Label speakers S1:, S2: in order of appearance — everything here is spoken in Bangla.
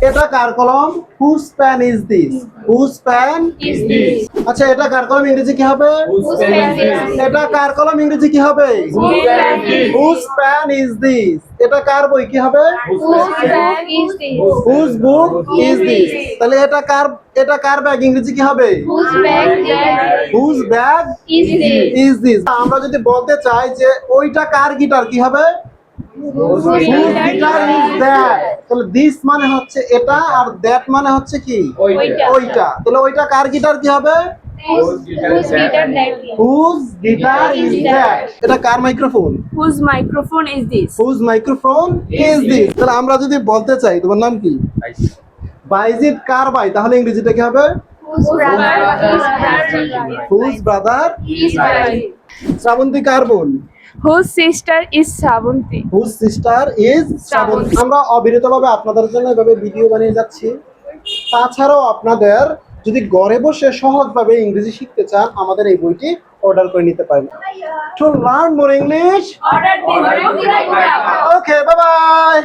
S1: এটা কার কলম? Whose pen is this? Whose pen is this? আচ্ছা, এটা কার কলম? ইংরেজি কি হবে? এটা কার কলম? ইংরেজি কি হবে? Whose pen is this? এটা কার বই? কি হবে? Whose book is this? তাহলে এটা কার ব্যাগ? ইংরেজি কি হবে? Whose bag is this? আমরা যদি বলতে চাই যে ওইটা কার গিটার, কি হবে? Whose guitar is that? তাহলে this মানে হচ্ছে এটা, আর that মানে হচ্ছে কি? ওইটা। তাহলে ওইটা কার গিটার, কি হবে? Whose guitar is that? এটা কার microphone?
S2: Whose microphone is this?
S1: Whose microphone is this? তাহলে আমরা যদি বলতে চাই তোমার নাম কি? বাইজিদ কার ভাই, তাহলে ইংরেজিটা কি হবে? Whose brother? শ্রাবন্তী কার বোন?
S2: Whose sister is Sravanti?
S1: Whose sister is Srabanti. আমরা অবিরতভাবে আপনাদের জন্য এভাবে ভিডিও বানিয়ে যাচ্ছি। তাছাড়াও আপনাদের যদি ঘরে বসে সহজভাবে ইংরেজি শিখতে চান, আমাদের এই বইটি অর্ডার করে নিতে পারেন। To learn more English,
S2: Order this book right now.
S1: okay, bye bye.